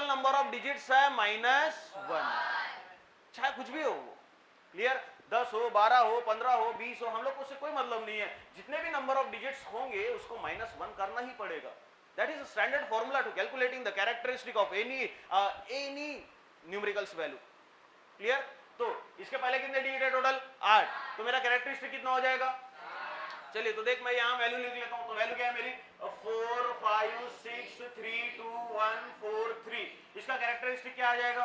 Total number of digits है -1, चाहे कुछ भी हो वो, क्लियर, 10 हो, 12 हो, 15 हो, 20 हो, हम लोग को उससे कोई मतलब नहीं है, जितने भी नंबर ऑफ डिजिट्स होंगे उसको -1 करना ही पड़ेगा। That is standard formula to calculating the characteristic of any numericals value, clear. तो इसके पहले कितने डिजिट है टोटल 8, तो मेरा कैरेक्टरिस्टिक कितना हो जाएगा, चलिए तो देख मैं यहां वैल्यू लिख लेता हूं, तो वैल्यू क्या है मेरी 4 5 6 3 2 1 4 3, इसका कैरेक्टरिस्टिक क्या आ जाएगा,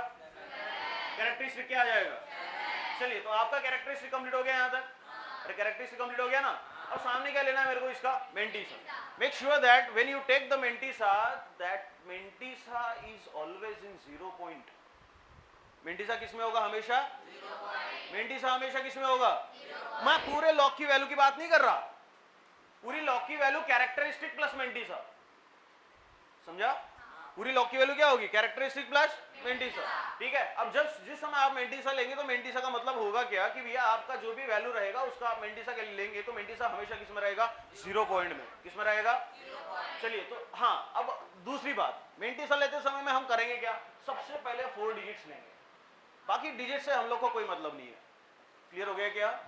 कैरेक्टरिस्टिक क्या आ जाएगा, चलिए तो आपका कैरेक्टरिस्टिक कंप्लीट हो गया यहां तक, अरे कैरेक्टरिस्टिक कंप्लीट हो गया ना। अब सामने क्या लेना है मेरे को, इसका mantissa. Make sure that when you take the mantissa, that mantissa is always in 0 point. Mantissa किसमें होगा हमेशा, मेंटिसा हमेशा किसमें होगा, मैं पूरे लॉग की वैल्यू की बात नहीं कर रहा, पूरी लॉग की वैल्यू कैरेक्टरिस्टिक प्लस मेंटिसा, समझा, पूरी लॉग की वैल्यू क्या होगी, कैरेक्टरिस्टिक प्लस मेंटिसा, ठीक है। अब जब जिस समय आप मेंटिसा लेंगे तो मेंटिसा का मतलब होगा क्या कि भैया आपका जो भी वैल्यू रहेगा उसका आप मेंटिसा के लिए लेंगे, तो मेंटिसा हमेशा किस में रहेगा, 0 पॉइंट में, किस में रहेगा, चलिए तो हाँ। अब दूसरी बात, मेंटिसा लेते समय में हम करेंगे क्या, सबसे पहले 4 डिजिट्स लेंगे, बाकी डिजिट से हम लोग को कोई मतलब नहीं है, क्लियर हो गया क्या।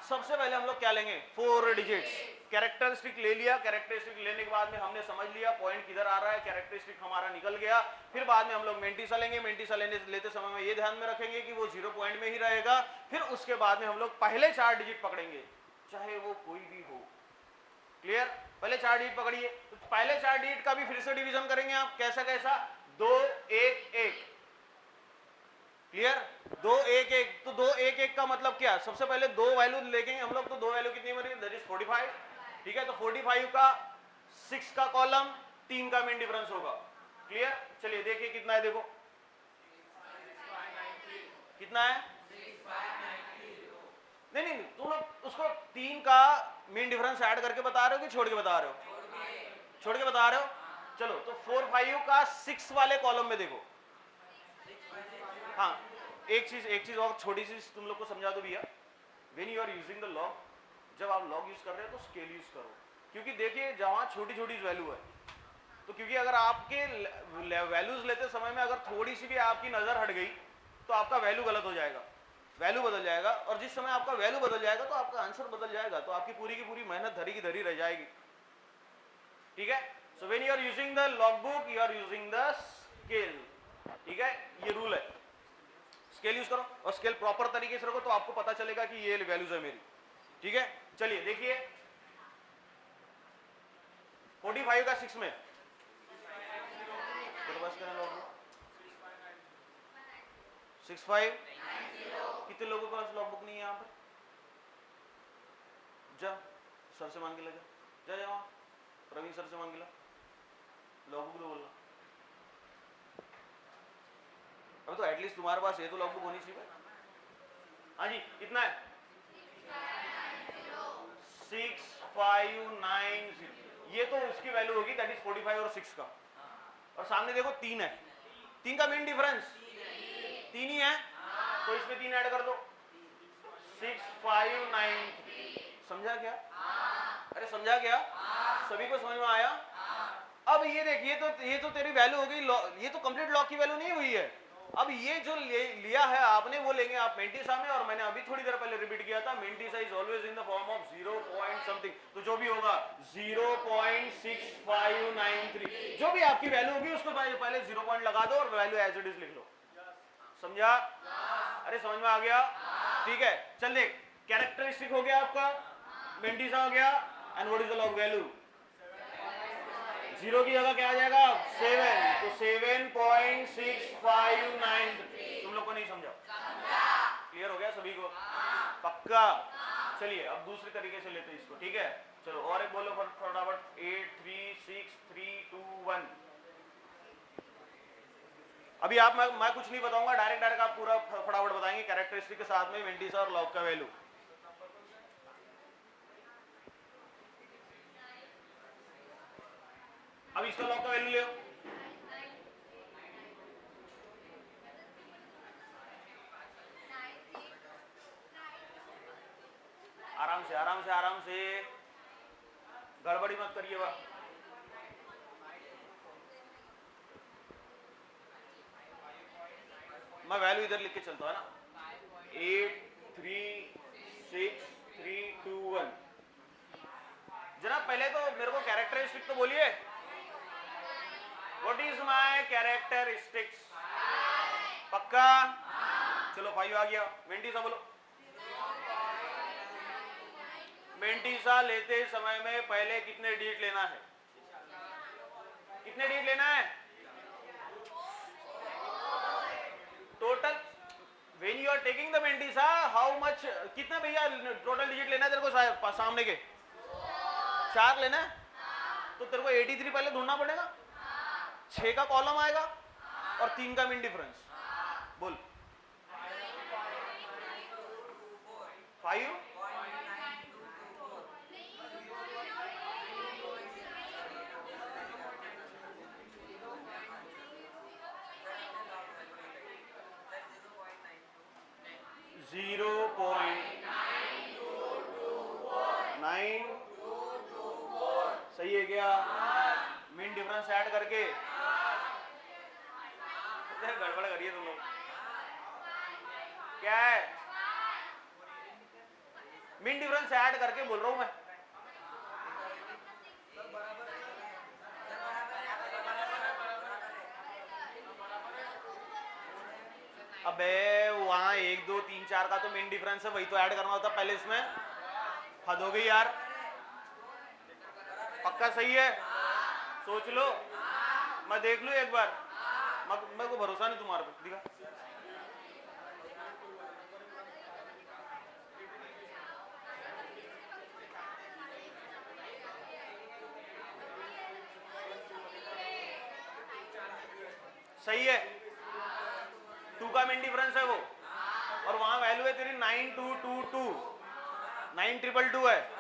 सबसे पहले हम लोग क्या लेंगे, 4 डिजिट्स, कैरेक्टरिस्टिक ले लिया, कैरेक्टरिस्टिक लेने के बाद में हमने समझ लिया पॉइंट किधर आ रहा है, कैरेक्टरिस्टिक हमारा निकल गया, फिर बाद में हम लोग मेंटिसा लेंगे, मेंटिसा लेते समय में ये ध्यान में रखेंगे कि वो 0 पॉइंट में ही रहेगा, फिर उसके बाद में हम लोग पहले 4 डिजिट पकड़ेंगे, चाहे वो कोई भी हो, क्लियर, पहले 4 डिजिट पकड़िए, तो पहले 4 डिजिट का भी फिर से डिवीजन करेंगे आप, कैसा कैसा, 2 1 1, क्लियर, 2 1 1, तो 2 1 1 का मतलब क्या, सबसे पहले 2 वैल्यू लेंगे हम लोग, तो 2 वैल्यू कितनी बनी, दैट इज 45, ठीक है, तो 45 का 6 का कॉलम 3 का मेन डिफरेंस होगा, क्लियर। चलिए देखिए कितना है, देखो कितना है, नहीं नहीं तुम लोग उसको 3 का मेन डिफरेंस ऐड करके बता रहे हो कि छोड़ के बता रहे हो, छोड़ के बता रहे हो, चलो तो 4 5 का 6 वाले कॉलम में देखो, हाँ एक चीज और छोटी सी तुम लोग को समझा दो भैया, when you are using the log, जब आप लॉग यूज कर रहे हो तो स्केल यूज करो, क्योंकि देखिए जहां छोटी छोटी वैल्यू है, तो क्योंकि अगर आपके वैल्यूज लेते समय में अगर थोड़ी सी भी आपकी नजर हट गई तो आपका वैल्यू गलत हो जाएगा, वैल्यू बदल जाएगा, और जिस समय आपका वैल्यू बदल जाएगा तो आपका आंसर बदल जाएगा, तो आपकी पूरी की पूरी मेहनत धरी की धरी रह जाएगी, ठीक है। So when you are using the log book you are using the scale, ठीक है, ये रूल है, स्केल यूज करो और स्केल प्रॉपर तरीके से रखो तो आपको पता चलेगा कि ये वैल्यूज है मेरी, ठीक है। चलिए देखिए 45 का 6 में बस करना लोग 65, कितने लोगों के पास लॉग बुक नहीं है यहाँ पर, जा सर से मांग के लगा, जा जा प्रवीण सर से मांग के ला लॉग बुक, बोलना अब तो एटलीस्ट तुम्हारे पास ये तो लॉग बुक होनी चाहिए। हाँ जी कितना है, 6590, ये तो उसकी वैल्यू होगी, दैट इज 45 और 6 का, और सामने देखो 3 है, 3 का मेन डिफरेंस 3 ही है, तो इसमें 3 ऐड कर दो, 6593, समझा क्या, अरे समझा क्या, सभी को समझ में आया। अब ये देखिए ये तो तेरी वैल्यू हो गई, ये तो कंप्लीट लॉग की वैल्यू नहीं हुई है, अब ये जो लिया है आपने वो लेंगे आप मेंटिसा में, और मैंने अभी थोड़ी देर पहले रिपीट किया था mantissa is always in the form of 0 point something, तो जो भी होगा 0.6593, जो भी आपकी वैल्यू होगी उसको पहले 0 पॉइंट लगा दो और वैल्यू एज इट इज लिख लो, समझा, अरे समझ में आ गया, ठीक है। चल देख, कैरेक्टरिस्टिक हो गया आपका, मेंटिसा हो गया, and what is the log value, 0 की जगह क्या आ जाएगा 7, तो 7.659, तुम लोग को नहीं समझा, क्लियर हो गया सभी को, पक्का। चलिए अब दूसरे तरीके से लेते हैं इसको, ठीक है, चलो और एक बोलो फटाफट, 8 3 6 3 2 1। अभी आप मैं कुछ नहीं बताऊंगा, डायरेक्ट आप पूरा फटाफट बताएंगे कैरेक्टरिस्टिक के साथ में मेंटिसा और लॉग का वैल्यू। अब इसका लॉग का वैल्यू ले, आराम से गड़बड़ी मत करिएगा, मैं वैल्यू इधर लिख के चलता हूँ ना, 8 3 6 3 2 1। जनाब पहले तो मेरे को कैरेक्टरिस्टिक तो बोलिए, व्हाट इज माय कैरेक्टरिस्टिक्स? पक्का? चलो 5 आ गया। मेंटीसा बोलो। मेंटीसा लेते समय में पहले कितने डिजिट लेना है? कितने डिजिट लेना है total? When you are taking the mantissa, how much, कितना भैया टोटल डिजिट लेना है तेरे को सामने के? 4 लेना है, तो तेरे को 83 पहले ढूंढना पड़ेगा। 6 का कॉलम आएगा और 3 का मीन डिफरेंस। बोल 5 0.9 सही है क्या? मीन डिफरेंस ऐड करके गड़बड़ करिए तुम लोग। क्या है? मीन डिफरेंस ऐड करके बोल रहा हूं मैं। अबे वहां 1 2 3 4 का तो मीन डिफरेंस है, वही तो ऐड करना होता पहले इसमें। हद हो गई यार। पक्का सही है? सोच लो, मैं देख लूं एक बार। मेरे को भरोसा नहीं तुम्हारे पे। दिखा सही है। 2 का मीन डिफरेंस है वो, और वहां वैल्यू है तेरी 9222, 9222 है।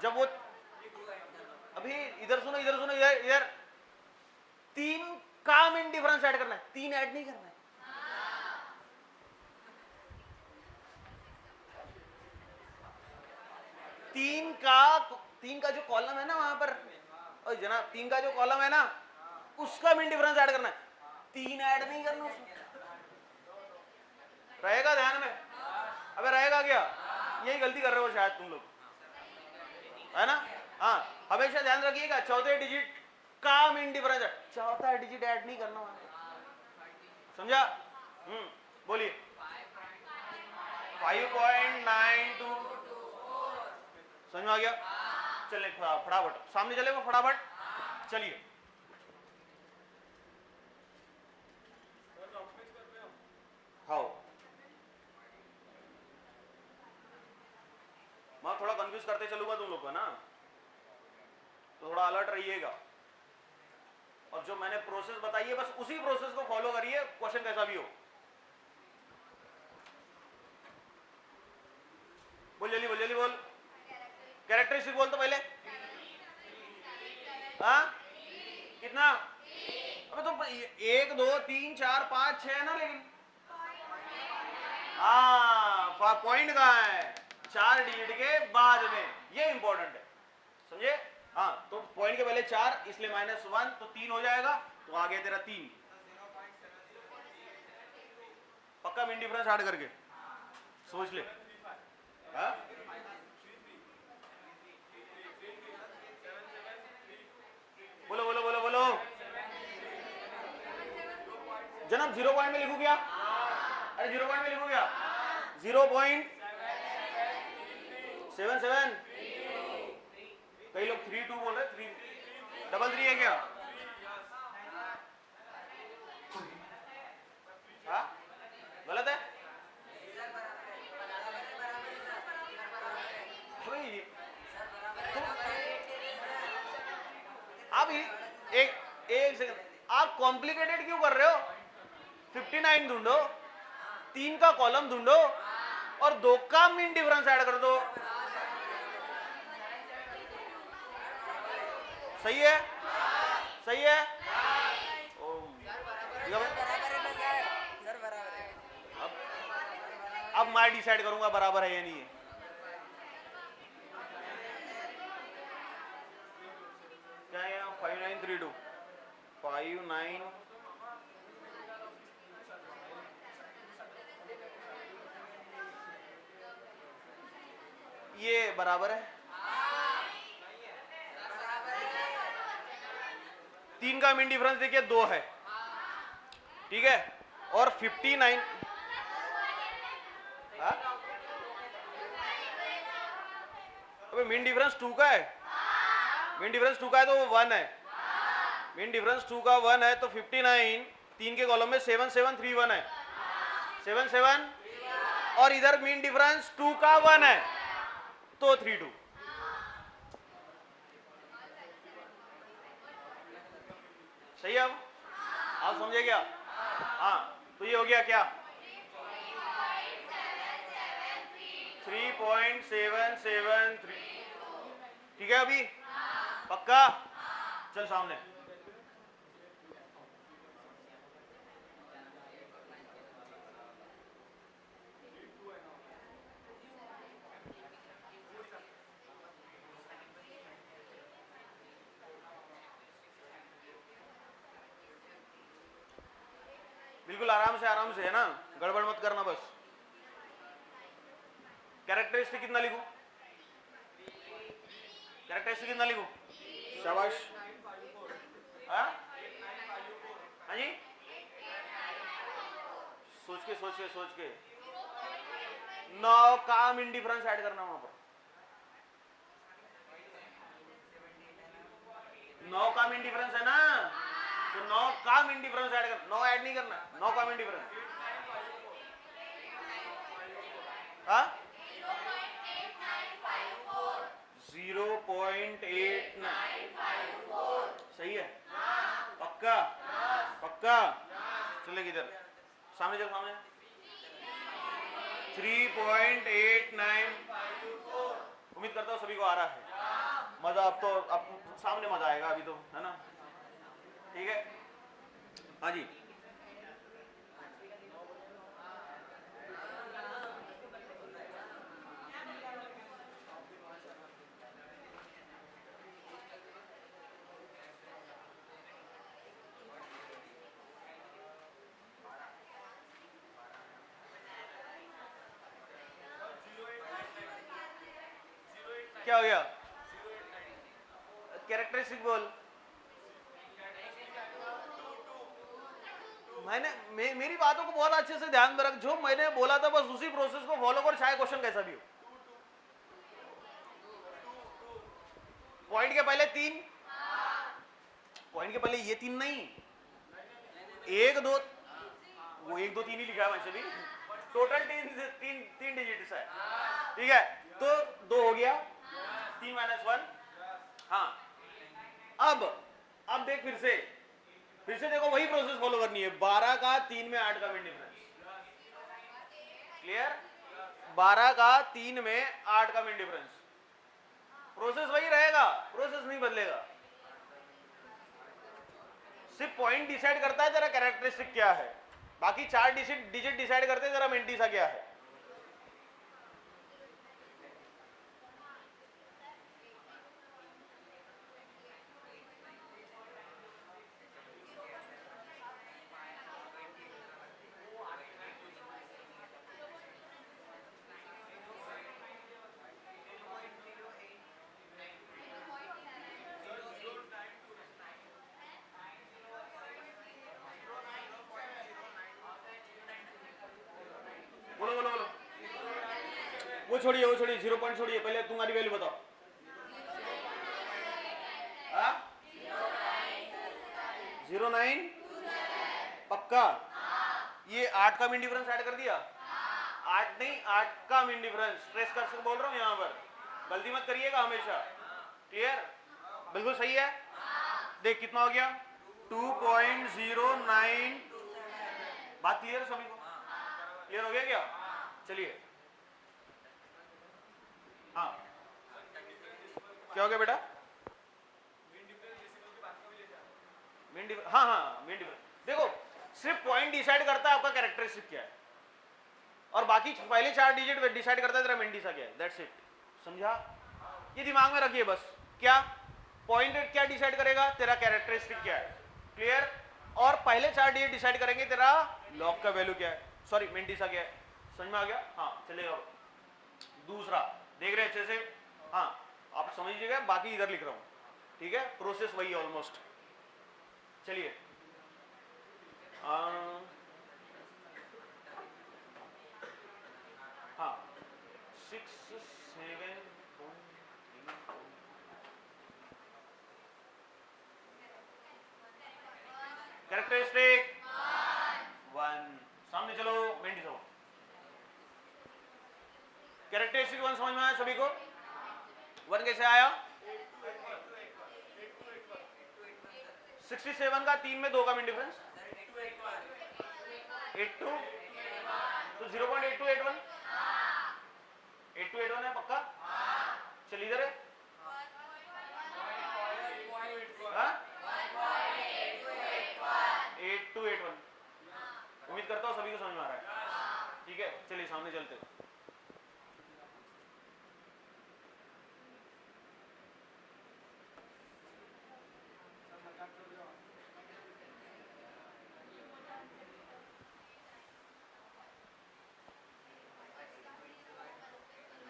जब वो अभी इधर सुनो, इधर सुनो, इधर इधर 3 का मीन डिफरेंस ऐड करना है, 3 ऐड नहीं करना है। तीन का जो कॉलम है ना वहां पर, और जनाब 3 का जो कॉलम है ना, उसका मीन डिफरेंस ऐड करना है। 3 ऐड नहीं करना उसमें। रहेगा ध्यान में? अबे रहेगा क्या? यही गलती कर रहे हो शायद तुम लोग, है ना? हाँ, हमेशा ध्यान रखिएगा, चौथे डिजिट का मीन डिफरेंस है, चौथा डिजिट ऐड नहीं करना वहां। समझा? बोलिए 5.92 समझ में आ गया? चले फटाफट सामने चले, वो फटाफट चलिए। हाउ मैं थोड़ा कंफ्यूज करते चलूंगा तुम लोग को ना, तो थोड़ा अलर्ट रहिएगा। और जो मैंने प्रोसेस बताई है बस उसी प्रोसेस को फॉलो करिए, क्वेश्चन कैसा भी हो। बोल जल्दी, बोल जल्दी, बोल। कैरेक्टरिस्टिक बोल तो पहले। हाँ कितना? अबे तो 1 2 3 4 5 6 है ना, लेकिन हाँ पॉइंट कहाँ है? 4 डिजिट के बाद में, ये इंपॉर्टेंट है, समझे? हाँ तो पॉइंट के पहले 4, इसलिए -1 तो 3 हो जाएगा, तो आ गया तेरा 3। पक्का मीन डिफरेंस ऐड करके सोच ले। हाँ बोलो बोलो बोलो बोलो। जनाब 0 पॉइंट में लिखू क्या? अरे 0 पॉइंट में लिखू क्या? 0.77। कई लोग 32 बोल रहे, 3 है क्या? हाँ गलत है। आप एक सेकंड, आप कॉम्प्लिकेटेड क्यों कर रहे हो? 59 ढूंढो, 3 का कॉलम ढूंढो और 2 का मीन डिफरेंस ऐड कर दो। सही है? सही है? अब मैं डिसाइड करूंगा बराबर है या नहीं है। क्या है? 5932 59 ये बराबर है, 3 का मीन डिफरेंस देखिए 2 है, ठीक है, और 59 अबे मीन डिफरेंस 2 का है, मीन डिफरेंस 2 का है तो वो 1 है, मीन डिफरेंस 2 का 1 है तो 59 3 के कॉलम में 7731 है, 77 और इधर मीन डिफरेंस 2 का 1 है तो 32। सही है, अब आप समझे क्या? हाँ, तो ये हो गया क्या? 3.773। ठीक है, अभी पक्का? चल सामने। बिल्कुल आराम से है ना, गड़बड़ मत करना बस। कैरेक्टरिस्टिक कितना लिखूं? कैरेक्टरिस्टिक कितना लिखूं? शाबाश। हाँ जी, सोच के 9 का मीन डिफरेंस ऐड करना वहां पर, 9 का मीन डिफरेंस है ना, तो 9 का मीन डिफरेंस ऐड करना, 9 ऐड नहीं करना, 9 का मीन डिफरेंस। हाँ 0.8954 सही है, पक्का पक्का। चले किधर, सामने चल, सामने 3.8954। उम्मीद करता हूँ सभी को आ रहा है मजा। अब तो अब सामने मजा आएगा अभी तो, है ना? ठीक है, हाँ जी। क्या हो गया? कैरेक्टरिस्टिक बोल। मेरी बातों को बहुत अच्छे से ध्यान में रख, जो मैंने बोला था बस उसी प्रोसेस को फॉलो कर, चाहे क्वेश्चन कैसा भी हो। पॉइंट के पहले 3, पॉइंट के पहले ये 3 नहीं, 1 2, वो 1 2 3 ही लिखा है वैसे भी, टोटल 3 डिजिट्स है, ठीक है, तो 2 हो गया, 3 - 1। हाँ, अब देख फिर से देखो, वही प्रोसेस फॉलो करनी है। 12 का 3 में 8 का मीन डिफरेंस, क्लियर? 12 का 3 में 8 का मीन डिफरेंस, प्रोसेस वही रहेगा, प्रोसेस नहीं बदलेगा। सिर्फ पॉइंट डिसाइड करता है तेरा कैरेक्टरिस्टिक क्या है, बाकी 4 डिजिट डिसाइड करते हैं तेरा मेंटिसा क्या है। वो छोड़िए 0 पॉइंट छोड़िए, पहले तुम्हारी वैल्यू बताओ। 09 पक्का। ये 8 का मीन डिफरेंस ऐड कर दिया, 8 नहीं 8 का मीन डिफरेंस, स्ट्रेस कर बोल रहा हूँ यहाँ पर, गलती मत करिएगा हमेशा, क्लियर? बिल्कुल सही है। देख कितना हो गया, 2.09। बात क्लियर सभी को? क्लियर हो गया क्या? चलिए, हाँ क्या हो गया बेटा? मीन डिफरेंस, हाँ मीन डिफरेंस। देखो सिर्फ पॉइंट डिसाइड करता है आपका कैरेक्टरिस्टिक क्या है, और बाकी पहले 4 डिजिट डिसाइड करता है तेरा मेंटिसा क्या है, दैट्स इट। समझा? ये दिमाग में रखिए बस। क्या पॉइंट क्या डिसाइड करेगा? तेरा कैरेक्टरिस्टिक क्या है, क्लियर? और पहले 4 डिजिट डिसाइड करेंगे तेरा लॉग का वैल्यू क्या है, सॉरी मेंटिसा क्या है। समझ में आ गया? हाँ चलेगा। दूसरा देख रहे हैं अच्छे से? हाँ, आप समझिएगा, बाकी इधर लिख रहा हूं, ठीक है? प्रोसेस वही ऑलमोस्ट। चलिए हाँ, 6 7 कैरेक्टरिस्टिक 1। सामने चलो, मेंटिस हो। कैरेक्टरिस्टिक 1 समझ में आया सभी को? 1 कैसे आया? 67 का 3 में 2 का मिन डिफरेंस 82, तो 0.8281 8281 है पक्का? चल इधर है। हाँ? 8281। उम्मीद करता हूँ सभी को समझ में आ रहा है, ठीक है? चलिए सामने चलते हैं।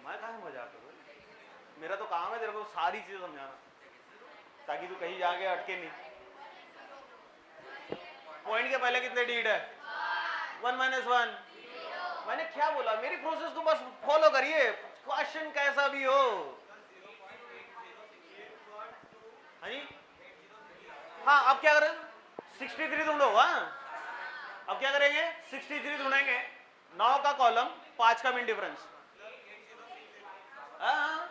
मैं कहाँ मजाक करूँ? मेरा तो काम है तेरे को सारी चीजें समझाना, ताकि तू कहीं जाके अटके नहीं। पॉइंट के पहले कितने डिजिट है? 1 माइनस 1। मैंने क्या बोला? मेरी प्रोसेस को बस फॉलो करिए, क्वेश्चन कैसा भी हो। हाँ जी, हाँ अब क्या करें? 63 ढूंढो। हाँ, अब क्या करेंगे? 63 ढूंढेंगे, 9 का कॉलम, 5 का मिन डिफरेंस। हाँ,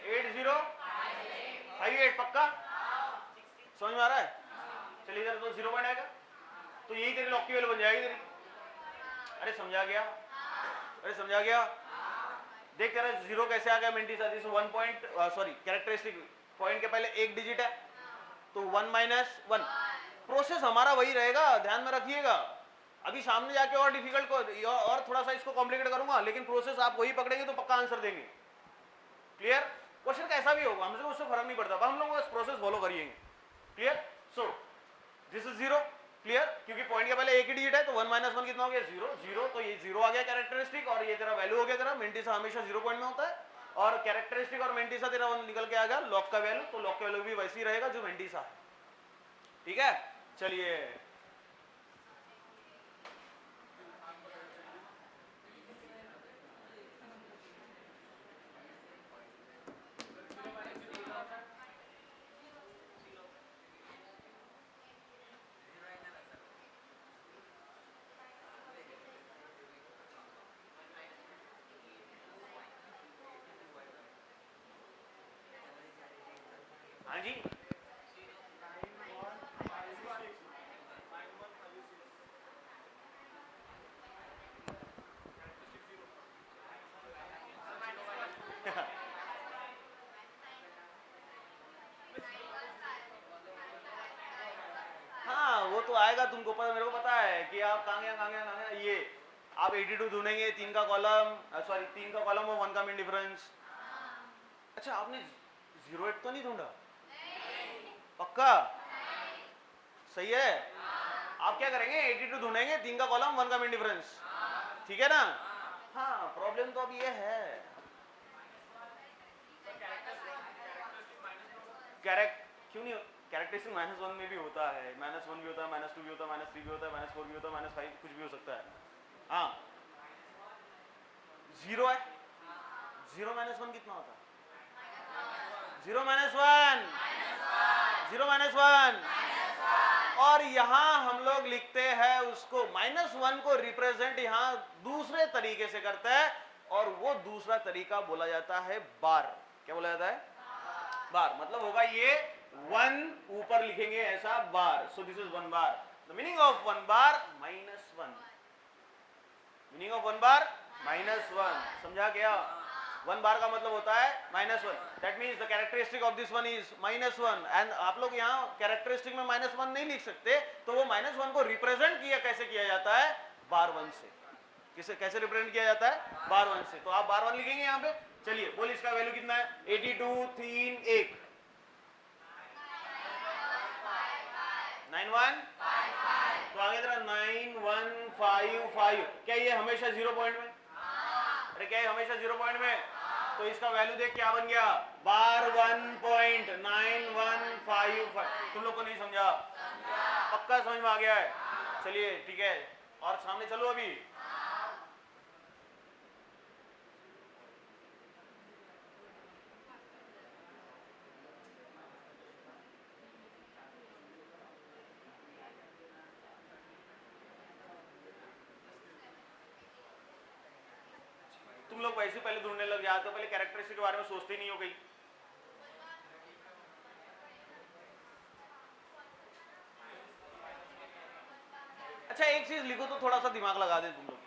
8058 पक्का? समझ में आ रहा है? चलिए इधर तो 0 पॉइंट आएगा, तो यही तेरी लॉक की वैल्यू बन जाएगी तेरी। अरे समझा गया? अरे समझा गया? देख तेरा 0 कैसे आ गया mantis? 1 point, sorry characteristic point के पहले एक डिजिट है, तो 1 माइनस 1। प्रोसेस हमारा वही रहेगा, ध्यान में रखिएगा। अभी सामने जाके और डिफिकल्ट को और थोड़ा सा इसको कॉम्प्लिकेट करूंगा, लेकिन प्रोसेस आप वही पकड़ेंगे तो पक्का आंसर देंगे। क्लियर? क्वेश्चन कैसा भी होगा हमसे उससे फर्क नहीं पड़ता, हम लोग बस प्रोसेस फॉलो करिएंगे। Clear? So this is 0। Clear? क्योंकि पॉइंट के पहले एक ही डिजिट है, तो 1 माइनस 1 कितना हो गया? 0 0, तो ये 0 आ गया कैरेक्टरिस्टिक, और ये तेरा वैल्यू हो गया तेरा मेंटिसा। हमेशा 0 पॉइंट में होता है, और कैरेक्टरिस्टिक और मेंटिसा तेरा निकल के आ गया लॉक का वैल्यू, तो लॉक का वैल्यू भी वैसे ही रहेगा जो मेंटिसा है। ठीक है? चलिए हाँ जी, हाँ वो तो आएगा तुमको पता, मेरे को पता है कि आप कहाँ गया ये आप 82 ढूंढेंगे, 3 का कॉलम, सॉरी 3 का कॉलम और 1 का मिन डिफरेंस। अच्छा आपने 08 तो नहीं ढूंढा? पक्का? सही है। आप क्या करेंगे? 82 ढूंढेंगे, 3 का कॉलम, 1 का मिन डिफरेंस। ठीक है ना? हाँ, प्रॉब्लम तो अब ये है, क्यों नहीं? कैरेक्टरिस्टिक -1 में भी होता है, -1 भी होता है, -2 भी होता है, -3 भी होता है, -4 भी होता है, -5 कुछ भी हो सकता है। हाँ 0 है, 0 माइनस 1 कितना होता है? 0 माइनस 1, 0 माइनस 1। और यहां हम लोग लिखते हैं उसको -1 को रिप्रेजेंट यहां दूसरे तरीके से करते हैं, और वो दूसरा तरीका बोला जाता है बार। क्या बोला जाता है? बार। मतलब होगा ये 1 ऊपर लिखेंगे ऐसा bar, so this is 1 bar. The meaning of 1 bar -1, meaning of 1 bar -1। समझा क्या? 1 बार का मतलब होता है -1, that means the characteristic of this one is -1। And आप लोग यहाँ कैरेक्टरिस्टिक में -1 नहीं लिख सकते, तो वो -1 को रिप्रेजेंट किया कैसे किया जाता है? बार 1 से। किसे कैसे रिप्रेजेंट किया जाता है? बार 1 से। तो आप बार 1 लिखेंगे यहाँ पे। चलिए बोल, इसका वैल्यू कितना है? 82 3 1 91 तो आगे जरा 9155। क्या ये हमेशा 0 पॉइंट में? अरे क्या ये हमेशा 0 पॉइंट में? तो इसका वैल्यू देख क्या बन गया, बार 1.9155। तुम लोग को नहीं समझा? पक्का समझ में आ गया है? चलिए ठीक है, और सामने चलो अभी। तुम लोग वैसे पहले ढूंढने लग जाते हो, पहले कैरेक्टरिस्टिक के बारे में सोचते ही नहीं हो कहीं। अच्छा एक चीज लिखो तो थोड़ा सा दिमाग लगा दे तुम लोग।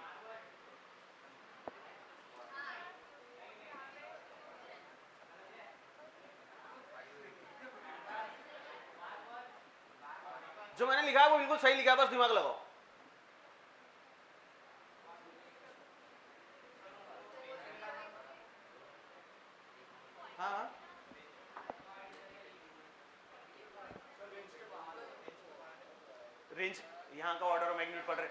जो मैंने लिखा है वो बिल्कुल सही लिखा है, बस दिमाग लगाओ। हाँ रेंज यहाँ का ऑर्डर ऑफ मैग्नीट्यूड पढ़ रहे।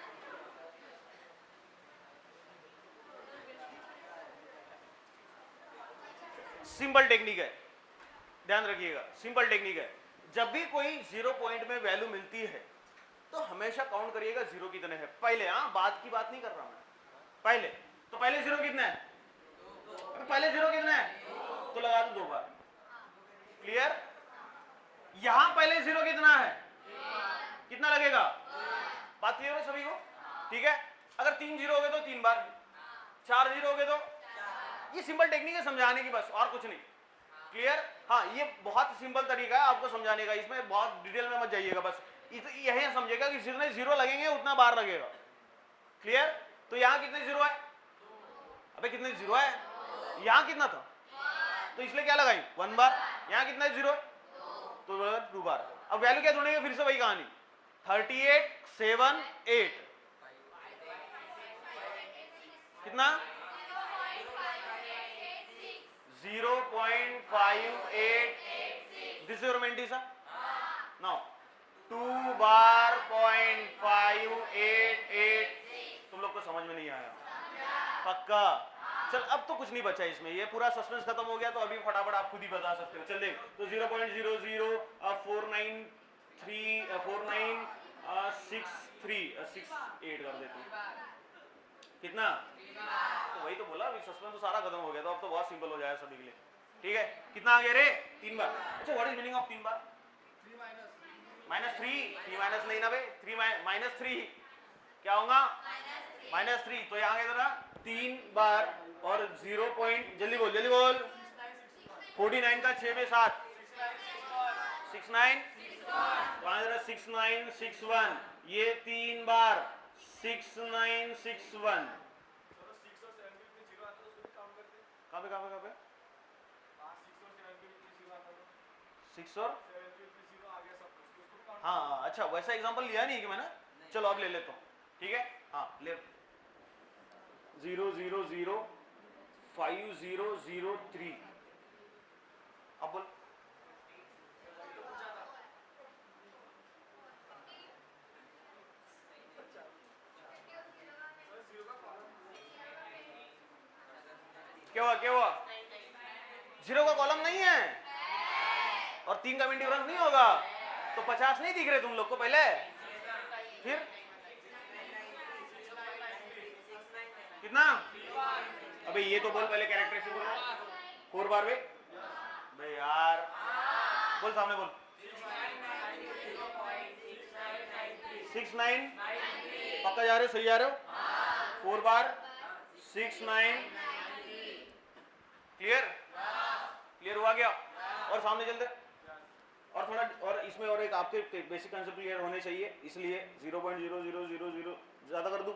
सिंपल टेक्निक है, ध्यान रखिएगा, सिंपल टेक्निक है। जब भी कोई 0 पॉइंट में वैल्यू मिलती है तो हमेशा काउंट करिएगा 0 कितने हैं पहले। हाँ बाद की बात नहीं कर रहा मैं, पहले। तो पहले 0 कितने हैं? पहले 0 कितने हैं? तो लगा दो 2 बार। क्लियर? यहां पहले 0 कितना है? कितना लगेगा? बात क्लियर है सभी को? ठीक है। अगर 3 0 हो गए तो 3 बार, 4 0 हो गए तो, ये सिंपल टेक्निक है समझाने की बस, और कुछ नहीं। क्लियर? हाँ ये बहुत सिंपल तरीका है आपको समझाने का, इसमें बहुत डिटेल में मत जाइएगा, बस यही समझेगा कि जितने 0 लगेंगे उतना बार लगेगा। क्लियर? तो यहाँ कितने 0 है? अबे कितने 0 है? यहाँ कितना था? तो इसलिए क्या लगाई 1 बार। यहाँ कितना 0 है? तो 2 बार। अब वैल्यू क्या ढूंढेंगे? फिर से वही कहानी, 38 7 8 कितना? 0.588। This is your mantissa. Now 2 बार 0.588। तुम लोग को समझ में नहीं आया? पक्का? चल अब तो कुछ नहीं बचा इसमें, ये पूरा सस्पेंस खत्म हो गया। तो अभी फटाफट आप खुद ही बता सकते हो। चल देख, तो 0.004963 कर देते हैं। कितना? तो वही तो बोला, अभी सस्पेंस तो सारा खत्म हो गया, तो अब तो बहुत सिंपल हो जाएगा सभी के लिए। ठीक है, कितना आ गया रे? 3 बार। अच्छा what is meaning of 3 bar? -3 3 minus नहीं ना बे, 3 -3 क्या होगा? -3। तो यहाँ जरा 3 बार और 0 पॉइंट, जल्दी बोल जल्दी बोल। 49 का 6 में 7 69, वहां जरा 6961, ये 3 बार 6961। कहाँ पे 6 और हाँ अच्छा, वैसा एग्जांपल लिया नहीं कि मैंने। चलो अब ले लेता हूँ, ठीक है। हाँ ले 0 0 0 5 0 0 3। अब बोल। क्या हुआ 0 का कॉलम नहीं है और 3 का मिड डिफरेंस नहीं होगा, तो 50 नहीं दिख रहे तुम लोग को पहले? फिर कितना? अबे ये तो बोल पहले कैरेक्टरिस्टिक बोल। 4 बार बे यार, बोल सामने बोल। 69 पक्का जा रहे हो? सही जा रहे हो? 4 बार 69। क्लियर हुआ क्या? और सामने चलते, और थोड़ा और इसमें और एक आपके बेसिक कंसेप्ट क्लियर होने चाहिए, इसलिए 0.0000 ज्यादा कर दूं।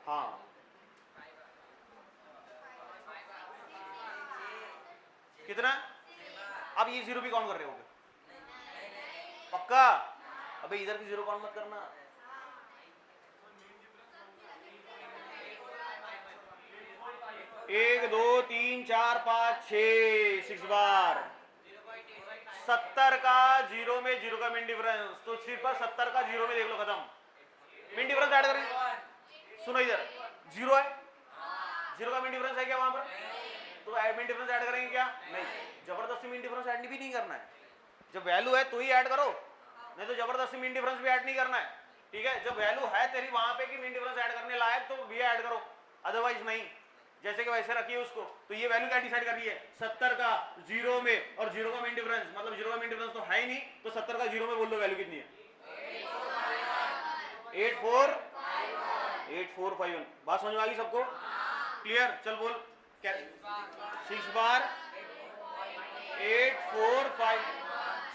हाँ कितना? अब ये 0 भी काउंट कर रहे होगे पक्का? अबे इधर की 0 काउंट मत करना। एक 2 3 4 5 6 6 बार 70 का जीरो में, जीरो का मिन डिफरेंस, तो सिर्फ 70 का जीरो में देख लो, खत्म। मिन डिफरेंस ऐड करें, सुनो इधर, जीरो है, जीरो का मिन डिफरेंस है क्या वहां पर? तो मिन डिफरेंस ऐड करेंगे क्या? नहीं, जबरदस्ती मिन डिफरेंस ऐड भी नहीं करना है। जब वैल्यू है तो ही ऐड करो, नहीं तो जबरदस्ती मिन डिफरेंस भी ऐड नहीं करना है, ठीक है? जब वैल्यू है तेरी वहां पे कि मिन डिफरेंस ऐड करने लायक, तो भी ऐड करो, अदरवाइज नहीं। जैसे कि वैसे रखिए उसको, तो ये वैल्यू क्या डिसाइड कर रही है? 70 का जीरो में और जीरो का मिन डिफरेंस, मतलब जीरो का मिन डिफरेंस तो है ही नहीं, तो 70 का जीरो में बोल दो वैल्यू कितनी है? 8451। बात समझ में आ गई सबको? क्लियर? चल बोल, 6 बार 845,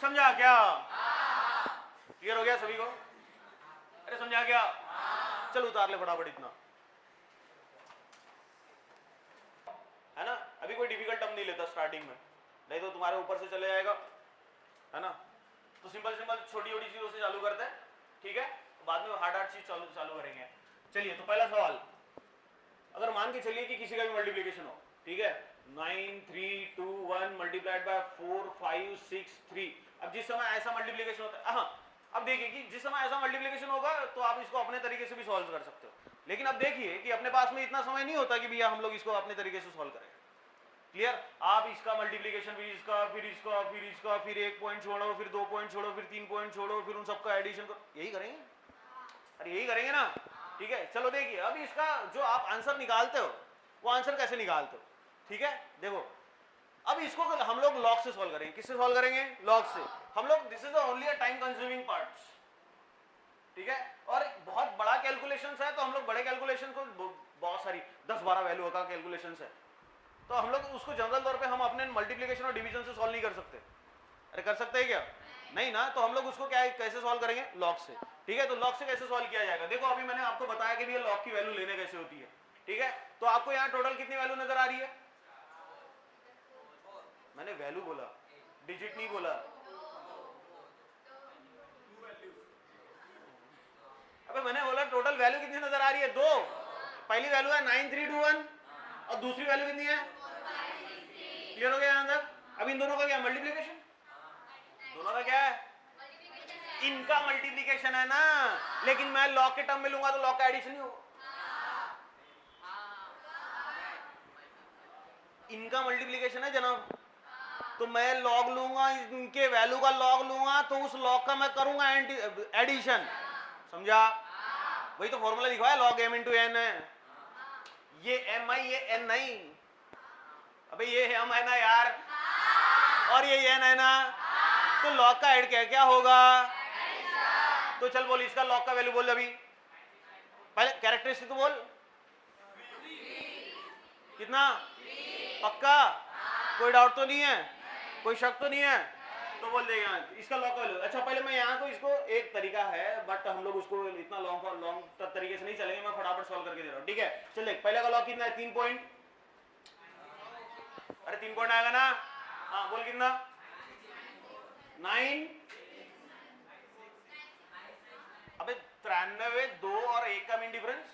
समझा क्या? क्लियर हो गया सभी को? अरे समझा क्या? चल उतार ले फटाफट इतना, है ना? अभी कोई डिफिकल्ट टर्म नहीं लेता स्टार्टिंग में, नहीं तो तुम्हारे ऊपर से चले जाएगा, है ना? तो सिंपल सिंपल छोटी छोटी चीजों से चालू करते हैं, ठीक है? बाद में हार्ड हार्ड चीज चालू करेंगे। चलिए, तो पहला सवाल, अगर मान के चलिए कि किसी का भी मल्टीप्लिकेशन हो, ठीक है? 9 3 2 1 मल्टीप्लाइड बाय 4 5 6 3। अब जिस समय ऐसा मल्टीप्लिकेशन होता है, हाँ, अब देखिए कि जिस समय ऐसा मल्टीप्लिकेशन होगा तो आप इसको अपने तरीके से भी सॉल्व कर सकते हो, लेकिन अब देखिए कि अपने पास में इतना समय नहीं होता कि भैया हम लोग इसको अपने तरीके से सॉल्व करें। क्लियर? आप इसका मल्टीप्लिकेशन भी इसका, फिर इसका, फिर इसका, फिर एक पॉइंट छोड़ो, फिर 2 पॉइंट छोड़ो, फिर 3 पॉइंट छोड़ो, फिर उन सबका एडिशन करो, यही करेंगे? अरे यही करेंगे ना, ठीक है? चलो देखिए, अब इसका जो आप आंसर निकालते हो, वो आंसर कैसे निकालते हो, ठीक है? देखो, अब इसको हम लोग लॉग से सॉल्व करेंगे। किससे सॉल्व करेंगे? लॉग से। हम लोग, this is only a time consuming part, ठीक है? और बहुत बड़ा कैलकुलेशन है, तो हम लोग बड़े कैलकुलेशन को, बहुत सारी 10-12 वैल्यू का कैलकुलेशन है, तो हम लोग उसको जनरल तौर पे हम अपने मल्टीप्लिकेशन और डिवीजन से सॉल्व नहीं कर सकते। अरे कर सकते हैं क्या? नहीं ना, तो हम लोग उसको क्या, कैसे सॉल्व करेंगे? लॉग से, ठीक है? तो लॉग से कैसे सॉल्व किया जाएगा? देखो, अभी मैंने आपको बताया कि ये लॉग की वैल्यू लेने कैसे होती है, ठीक है? तो आपको यहाँ टोटल कितनी वैल्यू नजर आ रही है? मैंने वैल्यू बोला, डिजिट नहीं बोला। अबे मैंने बोला टोटल वैल्यू कितनी नजर आ रही है? 2। पहली वैल्यू है 9321 और दूसरी वैल्यू कितनी है? क्लियर हो गया यहाँ तक? अब इन दोनों का क्या मल्टीप्लिकेशन? दोनों का क्या है? इनका मल्टीप्लिकेशन है ना, लेकिन मैं लॉग के टर्म में लूंगा तो लॉग का एडिशन ही होगा। इनका मल्टीप्लिकेशन है जनाब, तो मैं लॉग लूंगा, इनके वैल्यू का लॉग लूंगा, तो उस लॉग का मैं करूंगा एडिशन, समझा? वही तो फॉर्मूला लिखा है, लॉग m इंटू एन है। ये एम आई, ये एन नहीं, अबे ये एम है ना यार, और ये एन है ना, तो लॉग का एड क्या होगा? तो चल बोल, इसका लॉग का वैल्यू बोल अभी, पहले कैरेक्टरिस्टिक तो बोल, कितना? पक्का? कोई डाउट तो नहीं है? कोई शक तो नहीं है? तो बोल देगा इसका लॉग का वैल्यू। अच्छा, पहले मैं यहाँ को, इसको एक तरीका है, बट हम लोग उसको इतना लॉन्ग तरीके से नहीं चलेंगे, मैं फटाफट सॉल्व करके दे रहा हूँ, ठीक है? चल देख, पहले का लॉग कितना है? 3 पॉइंट, अरे 3 पॉइंट आएगा ना? हाँ बोल, कितना? 9। अबे 93, 2 और 1 का मीन डिफरेंस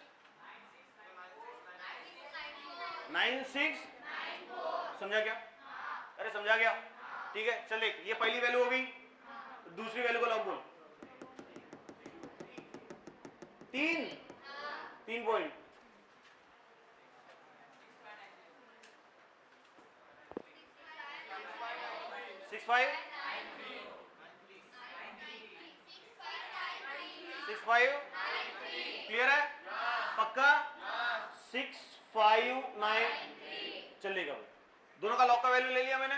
96, समझा क्या? अरे समझा क्या? ठीक है, चल देख, ये पहली वैल्यू हो गई, दूसरी वैल्यू को लॉग बोल। 3 पॉइंट, सिक्स फाइव, क्लियर है? पक्का? 659, चलेगा भाई। दोनों का लॉग का वैल्यू ले लिया मैंने,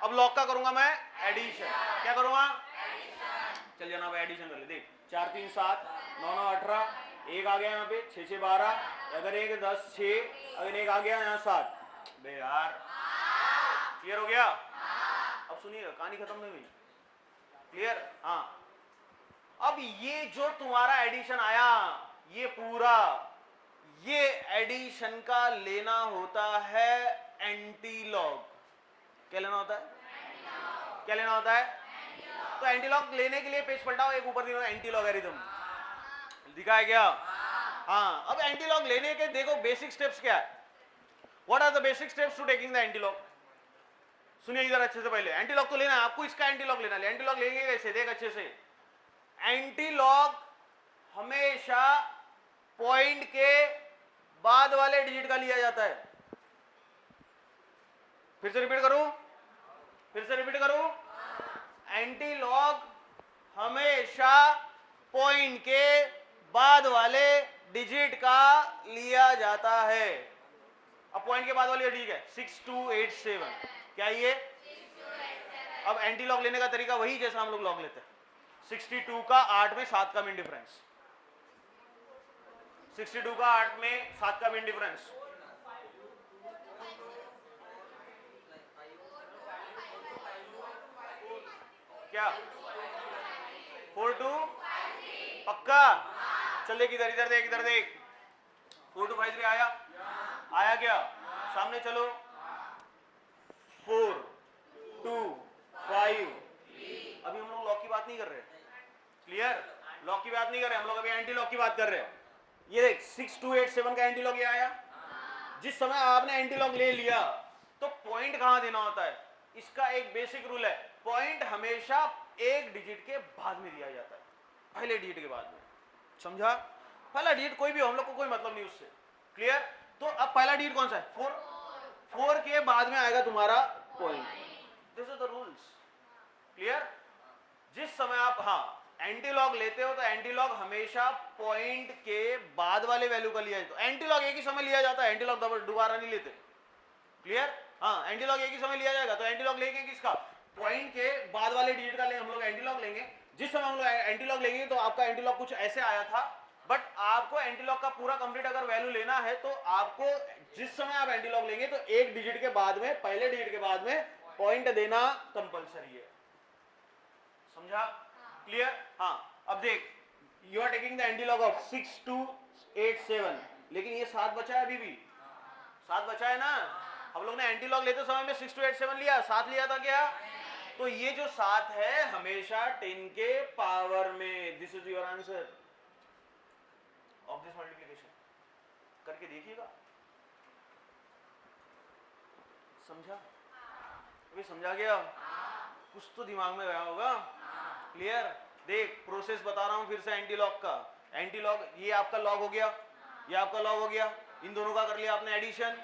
अब लॉग का करूंगा मैं एडिशन। क्या करूंगा? चल जनाब एडिशन कर ले, देख 4 3 7 9 9 18, एक आ गया यहाँ पे 6 6 12, अगर एक 10 6, अगर एक आ गया यहाँ 7। बे यार, क्लियर हो गया? अब सुनिए, कहानी खत्म नहीं हुई, क्लियर? हाँ, अब ये जो तुम्हारा एडिशन आया, ये पूरा, ये एडिशन का लेना होता है एंटी लॉग। क्या लेना होता है? क्या लेना होता है? तो एंटी लॉग लेने के लिए पेज पलटाओ, एक ऊपर दिखा एंटी लॉगरिथम, दिखा है क्या? हाँ, अब एंटी लॉग लेने के देखो बेसिक स्टेप्स क्या है। What are the basic steps to taking the anti log? सुनिए इधर अच्छे से, पहले एंटी लॉग तो लेना है आपको, इसका एंटी लॉग लेना है। एंटी लॉग लेंगे कैसे, देख अच्छे से। एंटी लॉग हमेशा पॉइंट के बाद वाले डिजिट का लिया जाता है। फिर से रिपीट करूं, एंटी लॉग हमेशा पॉइंट के बाद वाले डिजिट का लिया जाता है। अब पॉइंट के बाद वाली डिजिट है 6287, क्या ये? अब एंटी लॉग लेने का तरीका वही जैसा हम लोग लॉग लेते हैं। 62 का 8 में 7 का मीन डिफरेंस, 62 का 8 में 7 का मीन डिफरेंस। क्या 42 पक्का? चल देख इधर, इधर देख, इधर देख। 4253 आया, आया क्या? सामने चलो। 4 2 5। अभी हम लोग लॉक की बात नहीं कर रहे, क्लियर? लॉक की बात नहीं कर रहे हम लोग, अभी एंटी लॉक की बात कर रहे हैं। ये देख 6287 का एंटी लॉक ये आया। जिस समय आपने एंटी लॉक ले लिया तो पॉइंट कहां देना होता है? इसका एक बेसिक रूल है, पॉइंट हमेशा एक डिजिट के बाद में दिया जाता है, पहले डिजिट के बाद में। समझा? पहला डिजिट कोई भी हो, हम लोग को कोई मतलब नहीं उससे, क्लियर? तो अब पहला डिजिट कौन सा है? 4 के बाद में आएगा तुम्हारा point. This is the rules, clear? जिस समय आप एंटी लॉग लेते हो तो एंटी लॉग हमेशा पॉइंट के बाद वाले वैल्यू का लिया है। तो एंटी लॉग एक ही समय लिया जाता है, एंटी लॉग दोबारा नहीं लेते, क्लियर? एंटी लॉग एक ही समय लिया जाएगा। तो एंटी लॉग लेंगे किसका? पॉइंट के बाद वाले डिजिट का हम लोग एंटी लॉग लेंगे। जिस समय हम लोग एंटी लॉग लेंगे तो आपका एंटी लॉग कुछ ऐसे आया था, बट आपको एंटी लॉग का पूरा कंप्लीट अगर वैल्यू लेना है तो आपको जिस समय आप एंटी लॉग लेंगे तो एक डिजिट के बाद में, पहले डिजिट के बाद में पॉइंट देना कंपलसरी है। समझा? क्लियर? अब देख, you are taking the anti log of 6287, लेकिन ये 7 बचा है, अभी भी 7 बचा है ना। हम लोग ने एंटी लॉग लेते समय में 6287 लिया, 7 लिया था क्या? तो ये जो 7 है हमेशा 10 के पावर में। This is your answer of this multiplication. करके देखिएगा, समझा? अभी समझा गया? कुछ तो दिमाग में गया होगा, क्लियर? देख प्रोसेस बता रहा हूं फिर से एंटी लॉग का। एंटी लॉग, ये आपका लॉग हो गया, ये आपका लॉग हो गया, इन दोनों का कर लिया आपने एडिशन,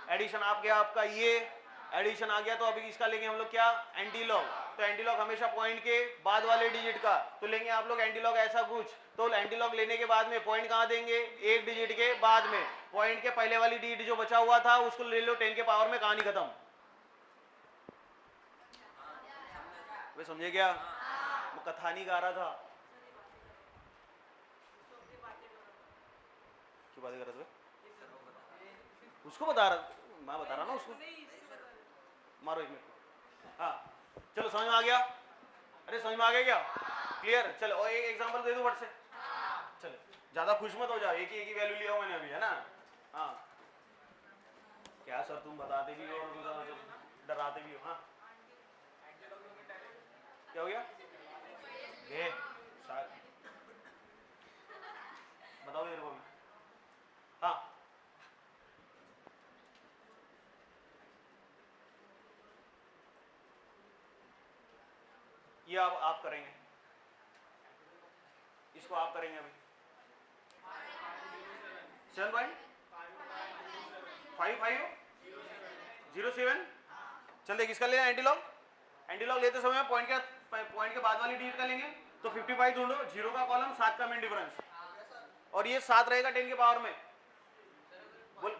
एडिशन आप गया आपका, ये एडिशन आ गया। तो अभी इसका लेंगे हम लोग क्या? Anti log. तो एंटी लॉग हमेशा पॉइंट के बाद वाले डिजिट का, तो लेंगे आप लोग एंटी लॉग ऐसा कुछ। तो एंटी लॉग लेने के बाद में पॉइंट कहां देंगे? एक डिजिट के बाद में। पॉइंट के पहले वाली डिजिट जो बचा हुआ था उसको ले लो 10 के पावर में, कहानी खत्म। वे समझे क्या? मैं कथा नहीं गा रहा था, क्यों बातें कर रहे थे? उसको बता रहा, मैं बता रहा ना उसको। मारो एक मिनट। चलो समझ में आ गया? अरे समझ में आ गया क्या? क्लियर? चलो और एक एग्जांपल दे दो फट से। चलो ज्यादा खुश मत हो जाओ, एक ही वैल्यू लिया हूं मैंने अभी, है ना? क्या सर तुम बताते भी हो और डराते भी हो। क्या हो गया? ये बताओ मेरे को भी। ये आप करेंगे, इसको आप करेंगे अभी। 7.5507। चल देख इसका लेना एंटी लॉग। एंटी लॉग लेते समय पॉइंट के बाद वाली डिजिट का लेंगे। तो 55 ढूंढो, 0 का कॉलम, 7 का मीन डिफरेंस, और ये 7 रहेगा 10 के पावर में। बोल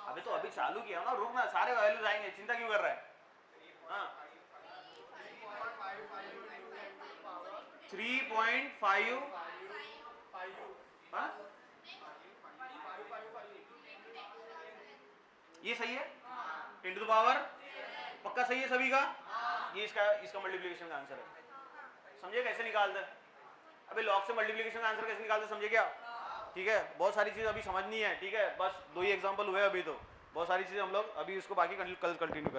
अभी तो अभी चालू किया ना, रुक ना, सारे वैल्यूज आएंगे, चिंता क्यों कर रहा है? 3.5 ये सही है? 10 टू द पावर पक्का सही है सभी का? ये इसका मल्टीप्लिकेशन का आंसर है। समझे कैसे निकालते हैं? अबे लॉग से मल्टीप्लिकेशन का आंसर कैसे निकालते हैं, समझे क्या? ठीक है, बहुत सारी चीज़ अभी समझनी है, ठीक है? बस 2 ही एग्जांपल हुए अभी, तो बहुत सारी चीज़ें हम लोग अभी उसको बाकी कल कंटिन्यू करेंगे।